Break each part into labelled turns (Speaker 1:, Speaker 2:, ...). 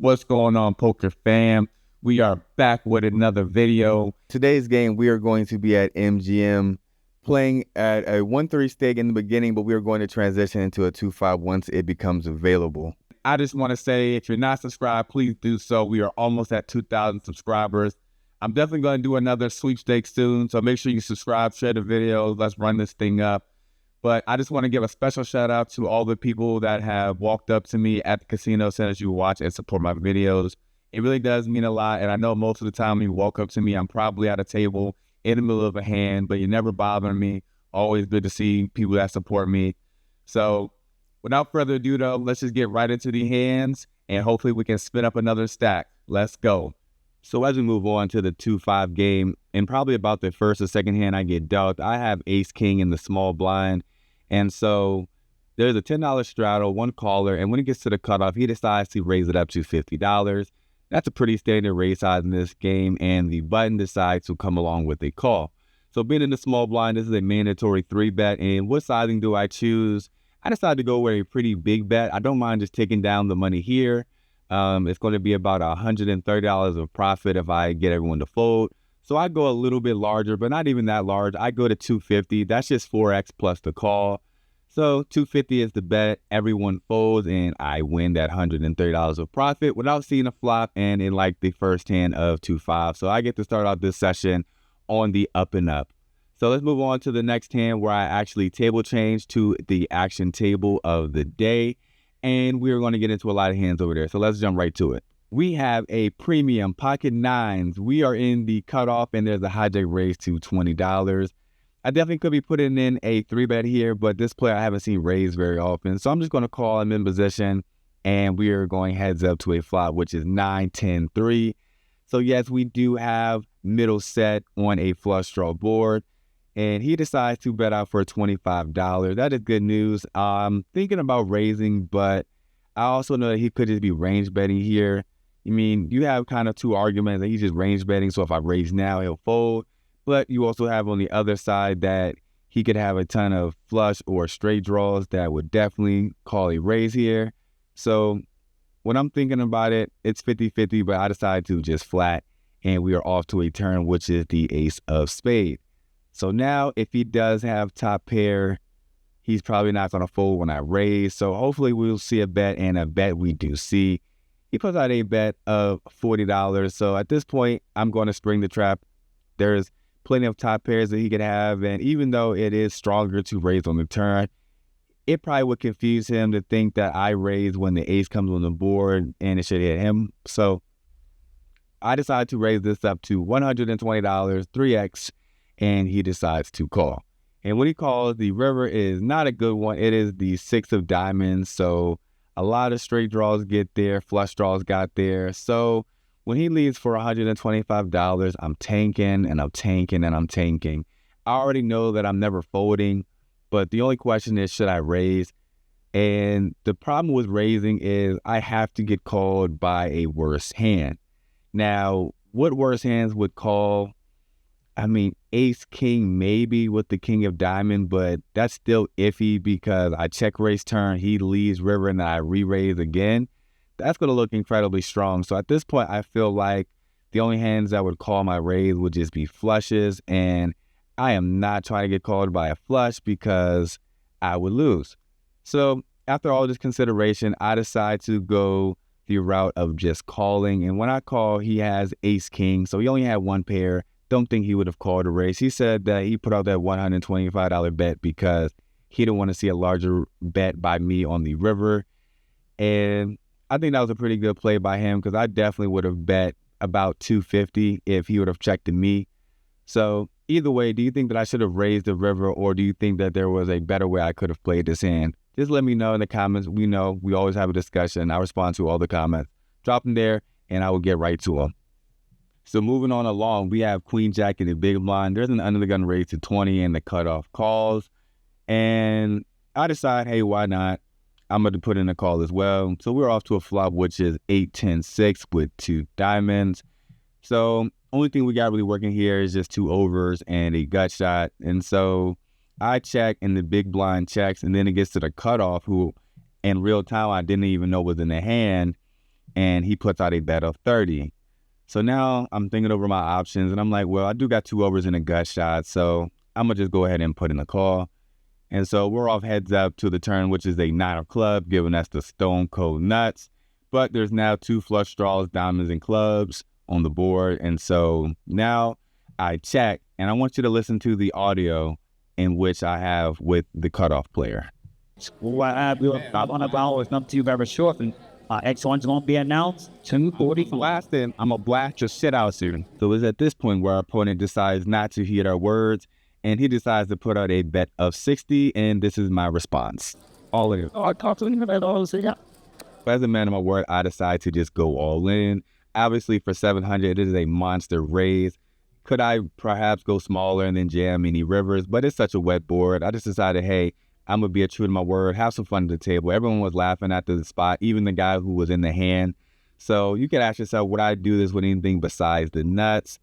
Speaker 1: What's going on, poker fam? We are back with another video.
Speaker 2: Today's game, we are going to be at MGM playing at a 1-3 stake in the beginning, but we are going to transition into a 2-5 once it becomes available.
Speaker 1: I just want to say, if you're not subscribed, please do so. We are almost at 2,000 subscribers. I'm definitely going to do another sweepstakes soon, so make sure you subscribe, share the video. Let's run this thing up. But I just want to give a special shout out to all the people that have walked up to me at the casino centers you watch and support my videos. It really does mean a lot. And I know most of the time when you walk up to me, I'm probably at a table in the middle of a hand, but you're never bothering me. Always good to see people that support me. So without further ado, though, let's just get right into the hands and hopefully we can spin up another stack. Let's go.
Speaker 2: So as we move on to the 2-5 game, and probably about the first or second hand I get dealt, I have ace king in the small blind. And so there's a $10 straddle, one caller, and when it gets to the cutoff, he decides to raise it up to $50. That's a pretty standard raise size in this game, and the button decides to come along with a call. So being in the small blind, this is a mandatory 3-bet, and what sizing do I choose? I decided to go with a pretty big bet. I don't mind just taking down the money here. It's going to be about $130 of profit if I get everyone to fold. So I go a little bit larger, but not even that large. I go to 250. That's just 4x plus the call. So 250 is the bet. Everyone folds, and I win that $130 of profit without seeing a flop and in like the first hand of 2-5. So I get to start out this session on the up and up. So let's move on to the next hand where I actually table change to the action table of the day. And we're going to get into a lot of hands over there. So let's jump right to it. We have a premium pocket nines. We are in the cutoff and there's a hijack raise to $20. I definitely could be putting in a 3-bet here, but this player I haven't seen raise very often. So I'm just going to call him in position and we are going heads up to a flop, which is 9-10-3. So yes, we do have middle set on a flush draw board and he decides to bet out for $25. That is good news. I'm thinking about raising, but I also know that he could just be range betting here. I mean, you have kind of two arguments that he's just range betting. So if I raise now, he'll fold. But you also have on the other side that he could have a ton of flush or straight draws that would definitely call a raise here. So when I'm thinking about it, it's 50-50, but I decided to just flat. And we are off to a turn, which is the ace of spades. So now if he does have top pair, he's probably not going to fold when I raise. So hopefully we'll see a bet, and a bet we do see. He puts out a bet of $40. So at this point, I'm going to spring the trap. There's plenty of top pairs that he could have. And even though it is stronger to raise on the turn, it probably would confuse him to think that I raise when the ace comes on the board and it should hit him. So I decided to raise this up to $120, 3x, and he decides to call. And when he calls, the river is not a good one. It is the 6 of diamonds. So a lot of straight draws get there. Flush draws got there. So when he leaves for $125, I'm tanking and I'm tanking and I'm tanking. I already know that I'm never folding, but the only question is, should I raise? And the problem with raising is I have to get called by a worse hand. Now, what worse hands would call? I mean, ace king maybe with the king of diamond, but that's still iffy because I check raise turn, he leaves river, and I re-raise again. That's going to look incredibly strong. So at this point, I feel like the only hands that would call my raise would just be flushes, and I am not trying to get called by a flush because I would lose. So after all this consideration, I decide to go the route of just calling. And when I call, he has ace king, so he only had one pair. Don't think he would have called a raise. He said that he put out that $125 bet because he didn't want to see a larger bet by me on the river. And I think that was a pretty good play by him because I definitely would have bet about $250 if he would have checked to me. So either way, do you think that I should have raised the river, or do you think that there was a better way I could have played this hand? Just let me know in the comments. We know we always have a discussion. I respond to all the comments. Drop them there and I will get right to them. So moving on along, we have queen jack in the big blind. There's an under the gun raise to 20 and the cutoff calls. And I decide, hey, why not? I'm going to put in a call as well. So we're off to a flop, which is 8-10-6 with 2 diamonds. So only thing we got really working here is just 2 overs and a gut shot. And so I check and the big blind checks, and then it gets to the cutoff, who in real time I didn't even know was in the hand. and he puts out a bet of 30. So now I'm thinking over my options, and I'm like, well, I do got 2 overs and a gut shot, so I'm going to just go ahead and put in a call. And so we're off heads up to the turn, which is a 9 of club, giving us the stone cold nuts. But there's now 2 flush draws, diamonds, and clubs on the board. And so now I check, and I want you to listen to the audio in which I have with the cutoff player.
Speaker 3: What I will not on about is not too very short. X1's going to be announced 2:40.
Speaker 2: Blasting, I'm a blast your shit out soon. So it's at this point where our opponent decides not to heed our words, and he decides to put out a bet of 60, and this is my response. All in.
Speaker 3: I talked to him about all this.
Speaker 2: As a man of my word, I decide to just go all in. Obviously, for 700, it is a monster raise. Could I perhaps go smaller and then jam any rivers? But it's such a wet board. I just decided, hey, I'm going to be true to my word, have some fun at the table. Everyone was laughing at the spot, even the guy who was in the hand. So you could ask yourself, would I do this with anything besides the nuts?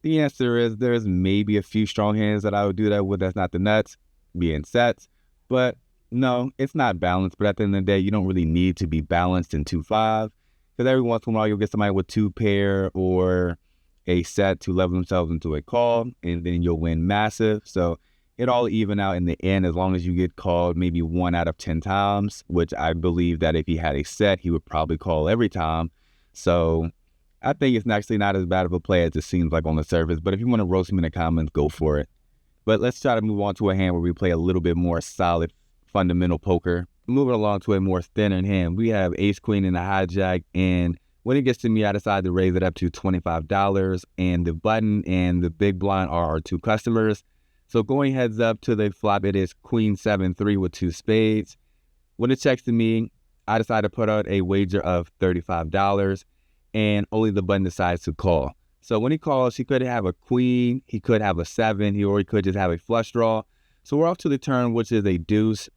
Speaker 2: The answer is there's maybe a few strong hands that I would do that with that's not the nuts, being sets. But no, it's not balanced. But at the end of the day, you don't really need to be balanced in 2-5. Because every once in a while, you'll get somebody with 2 pair or a set to level themselves into a call, and then you'll win massive. So it all even out in the end as long as you get called maybe 1 out of 10 times, which I believe that if he had a set, he would probably call every time. So I think it's actually not as bad of a play as it seems like on the surface. But if you want to roast him in the comments, go for it. But let's try to move on to a hand where we play a little bit more solid, fundamental poker. Moving along to a more thinner hand, we have ace queen and a hijack, and when it gets to me, I decide to raise it up to $25, and the button and the big blind are our 2 customers. So going heads up to the flop, it is queen 7-3 with 2 spades. When it checks to me, I decide to put out a wager of $35, and only the button decides to call. So when he calls, he could have a queen, he could have a 7, or he could just have a flush draw. So we're off to the turn, which is a deuce.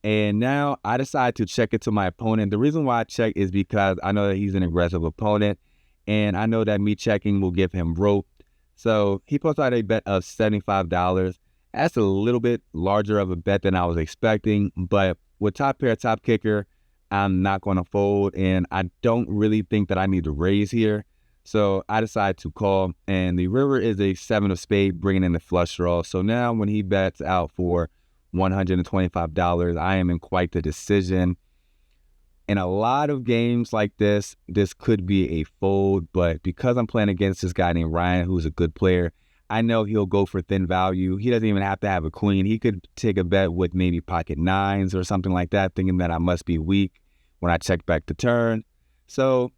Speaker 2: And now I decide to check it to my opponent. The reason why I check is because I know that he's an aggressive opponent, and I know that me checking will give him rope. So he puts out a bet of $75. That's a little bit larger of a bet than I was expecting, but with top pair, top kicker, I'm not going to fold, and I don't really think that I need to raise here. So I decide to call, and the river is a 7 of spade, bringing in the flush draw. So now when he bets out for $125, I am in quite the decision. In a lot of games like this could be a fold, but because I'm playing against this guy named Ryan, who's a good player, I know he'll go for thin value. He doesn't even have to have a queen. He could take a bet with maybe pocket 9s or something like that, thinking that I must be weak when I check back the turn. So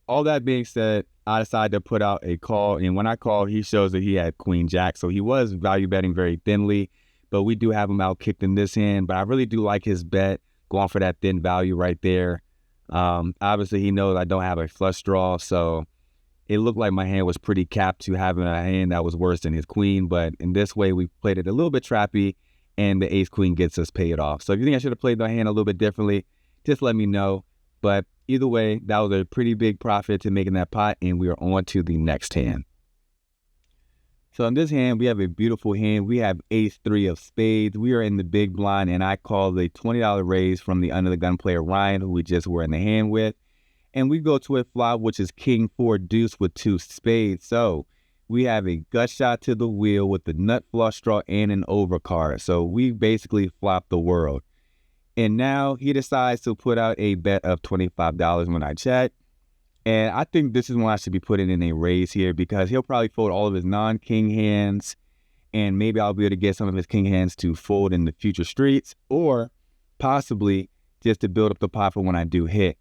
Speaker 2: all that being said, I decided to put out a call, and when I called, he shows that he had queen jack, so he was value betting very thinly. But we do have him out kicked in this hand. But I really do like his bet, going for that thin value right there. Obviously, he knows I don't have a flush draw, so it looked like my hand was pretty capped to having a hand that was worse than his queen. But in this way, we played it a little bit trappy, and the ace queen gets us paid off. So if you think I should have played the hand a little bit differently, just let me know. But either way, that was a pretty big profit to making that pot, and we are on to the next hand. So in this hand, we have a beautiful hand. We have ace-3 of spades. We are in the big blind, and I call the $20 raise from the under the gun player Ryan, who we just were in the hand with. And we go to a flop, which is king-4 deuce with 2 spades. So we have a gut shot to the wheel with the nut flush draw and an overcard. So we basically flop the world. And now he decides to put out a bet of $25 when I check. And I think this is when I should be putting in a raise here, because he'll probably fold all of his non-king hands, and maybe I'll be able to get some of his king hands to fold in the future streets, or possibly just to build up the pot for when I do hit.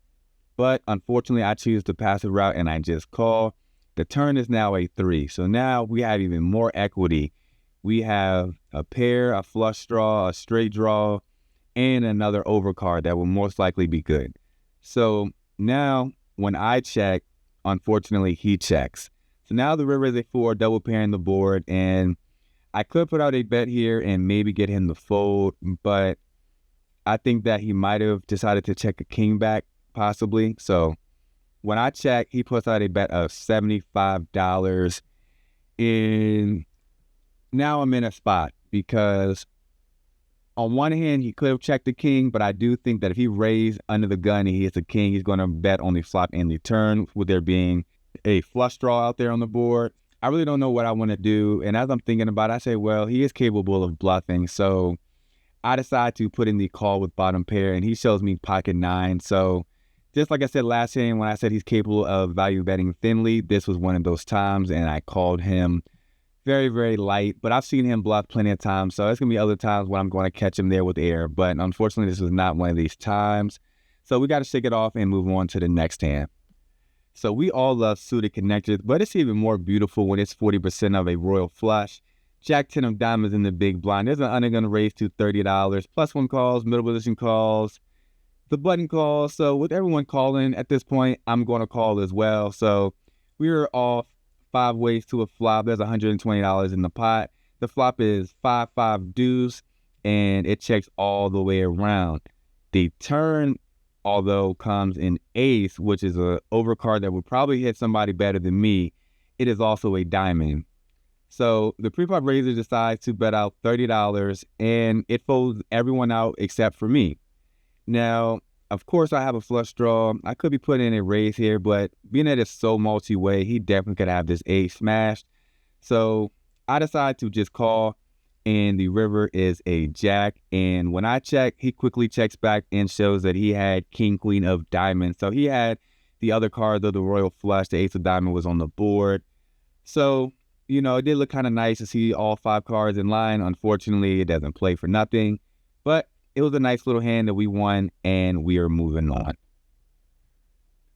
Speaker 2: But unfortunately, I choose the passive route and I just call. The turn is now a 3. So now we have even more equity. We have a pair, a flush draw, a straight draw, and another overcard that will most likely be good. So now when I check, unfortunately, he checks. So now the river is a 4, double pairing the board, and I could put out a bet here and maybe get him to fold, but I think that he might have decided to check a king back, possibly. So when I check, he puts out a bet of $75, and now I'm in a spot because on one hand, he could have checked the king, but I do think that if he raised under the gun and he hits a king, he's going to bet on the flop and the turn, with there being a flush draw out there on the board. I really don't know what I want to do. And as I'm thinking about it, I say, well, he is capable of bluffing. So I decide to put in the call with bottom pair, and he shows me pocket 9. So just like I said last time, when I said he's capable of value betting thinly, this was one of those times, and I called him very, very light. But I've seen him bluff plenty of times, so there's going to be other times when I'm going to catch him there with air. But unfortunately, this was not one of these times. So we got to shake it off and move on to the next hand. So we all love suited connectors, but it's even more beautiful when it's 40% of a royal flush. Jack 10 of diamonds in the big blind. There's an under going to raise to $30. +1 calls, middle position calls, the button calls. So with everyone calling at this point, I'm going to call as well. So we are off 5 ways to a flop. There's $120 in the pot. The flop is 5-5 deuce, and it checks all the way around. The turn, although, comes in ace, which is an overcard that would probably hit somebody better than me, it is also a diamond. So the pre-flop raiser decides to bet out $30, and it folds everyone out except for me. Now, of course, I have a flush draw. I could be putting in a raise here, but being that it's so multi-way, he definitely could have this ace smashed. So I decide to just call, and the river is a jack. And when I check, he quickly checks back and shows that he had king, queen of diamonds. So he had the other cards of the royal flush. The ace of diamond was on the board. So, you know, it did look kind of nice to see all 5 cards in line. Unfortunately, it doesn't play for nothing. But it was a nice little hand that we won, and we are moving on.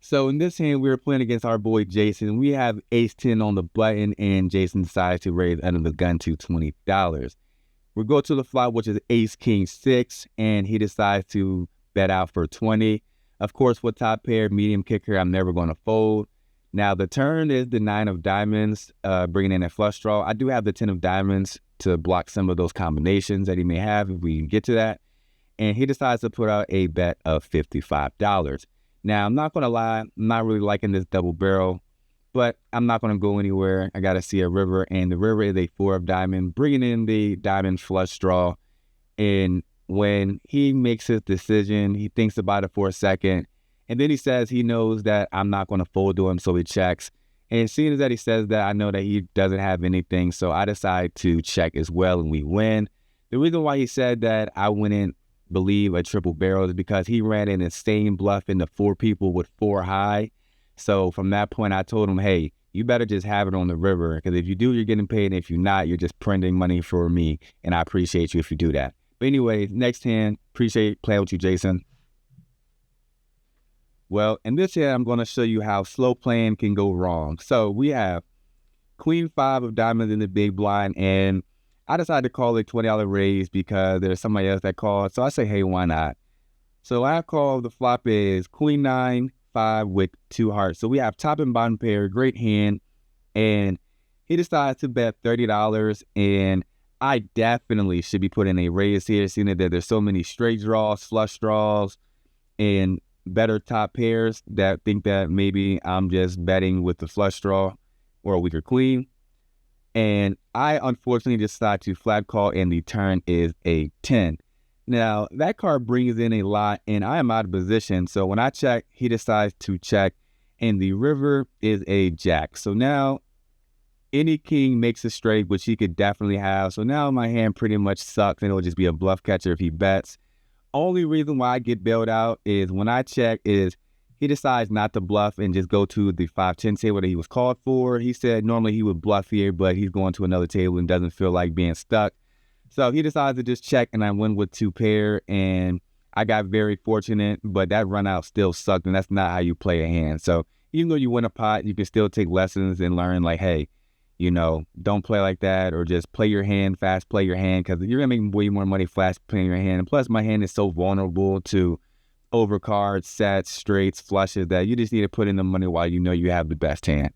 Speaker 2: So in this hand, we were playing against our boy Jason. We have ace 10 on the button, and Jason decides to raise under the gun to $20. We go to the flop, which is ace king 6, and he decides to bet out for 20. Of course, with top pair, medium kicker, I'm never going to fold. Now, the turn is the 9 of diamonds, bringing in a flush draw. I do have the 10 of diamonds to block some of those combinations that he may have if we get to that. And he decides to put out a bet of $55. Now, I'm not going to lie, I'm not really liking this double barrel, but I'm not going to go anywhere. I got to see a river, and the river is a 4 of diamond, bringing in the diamond flush draw. And when he makes his decision, he thinks about it for a second, and then he says he knows that I'm not going to fold to him, so he checks. And seeing as that he says that, I know that he doesn't have anything, so I decide to check as well, and we win. The reason why he said that I wouldn't believe a triple barrel is because he ran an insane bluff into 4 people with 4 high. So from that point, I told him, hey, you better just have it on the river, because if you do, you're getting paid, and if you're not, you're just printing money for me, and I appreciate you if you do that. But anyways, next hand, appreciate playing with you, Jason. Well, in this hand, I'm going to show you how slow playing can go wrong. So we have queen 5 of diamonds in the big blind, and I decided to call a $20 raise because there's somebody else that called. So I say, hey, why not? So I call, the flop is queen 9, 5 with 2 hearts. So we have top and bottom pair, great hand. And he decides to bet $30. And I definitely should be putting a raise here, seeing that there's so many straight draws, flush draws, and better top pairs that think that maybe I'm just betting with the flush draw or a weaker queen. And I unfortunately decide to flat call, and the turn is a 10. Now, that card brings in a lot, and I am out of position. So when I check, he decides to check, and the river is a jack. So now any king makes a straight, which he could definitely have. So now my hand pretty much sucks, and it'll just be a bluff catcher if he bets. Only reason why I get bailed out is when I check is he decides not to bluff and just go to the 5-10 table that he was called for. He said normally he would bluff here, but he's going to another table and doesn't feel like being stuck. So he decides to just check, and I win with 2 pair, and I got very fortunate, but that run out still sucked, and that's not how you play a hand. So even though you win a pot, you can still take lessons and learn, like, hey, you know, don't play like that, or just play your hand, fast play your hand, because you're going to make way more money fast playing your hand. And plus, my hand is so vulnerable to overcards, sets, straights, flushes, that you just need to put in the money while you know you have the best hand.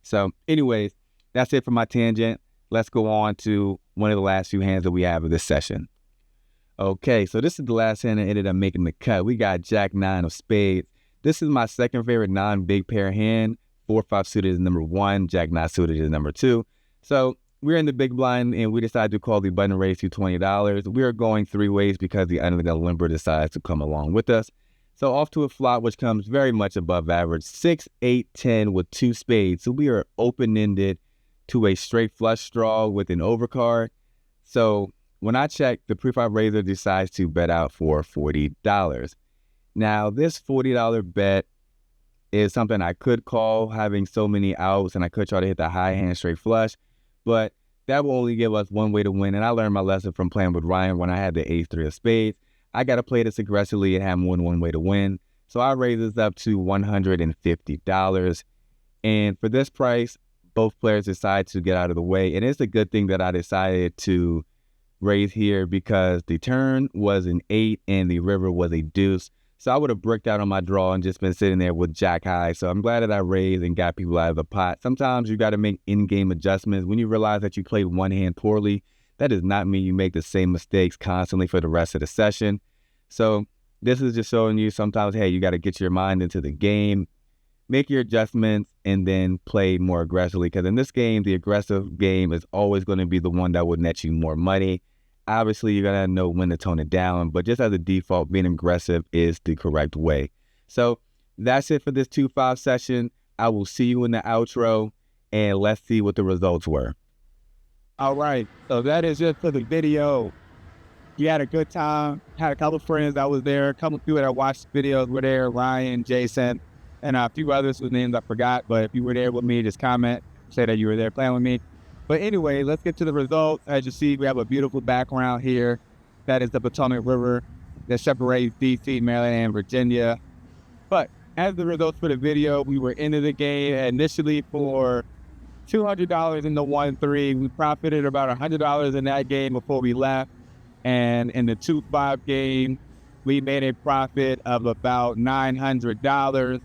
Speaker 2: So anyways, that's it for my tangent. Let's go on to one of the last few hands that we have of this session. Okay, so this is the last hand that ended up making the cut. We got Jack 9 of spades. This is my second favorite non-big pair hand. 4-5 suited is number 1. Jack 9 suited is number 2. So we're in the big blind, and we decided to call the button raise to $20. We are going 3 ways because the under the limber decides to come along with us. So off to a flop, which comes very much above average, 6, 8, 10 with 2 spades. So we are open-ended to a straight flush draw with an overcard. So when I check, the pre-flop raiser decides to bet out for $40. Now, this $40 bet is something I could call, having so many outs, and I could try to hit the high hand straight flush, but that will only give us one way to win. And I learned my lesson from playing with Ryan when I had the ace-3 of spades. I got to play this aggressively and have more than one way to win. So I raised this up to $150. And for this price, both players decide to get out of the way. And it's a good thing that I decided to raise here because the turn was an 8 and the river was a deuce. So I would have bricked out on my draw and just been sitting there with jack high. So I'm glad that I raised and got people out of the pot. Sometimes you got to make in-game adjustments. When you realize that you played one hand poorly, that does not mean you make the same mistakes constantly for the rest of the session. So this is just showing you sometimes, hey, you got to get your mind into the game, make your adjustments, and then play more aggressively. Because in this game, the aggressive game is always going to be the one that would net you more money. Obviously, you're going to know when to tone it down, but just as a default, being aggressive is the correct way. So that's it for this 2-5 session. I will see you in the outro, and let's see what the results were.
Speaker 1: All right, so that is it for the video. You had a good time. Had a couple friends that was there. A couple people that watched the videos were there. Ryan, Jason, and a few others whose names I forgot. But if you were there with me, just comment, say that you were there playing with me. But anyway, let's get to the results. As you see, we have a beautiful background here. That is the Potomac River that separates D.C., Maryland, and Virginia. But as the results for the video, we were into the game initially for $200 in the 1-3. We profited about $100 in that game before we left. And in the 2-5 game, we made a profit of about $900.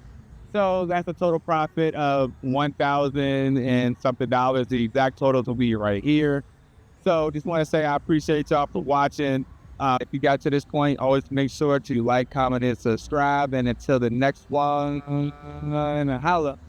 Speaker 1: So that's a total profit of $1,000 and something dollars. The exact totals will be right here. So just want to say I appreciate y'all for watching. If you got to this point, always make sure to like, comment, and subscribe. And until the next one, holla.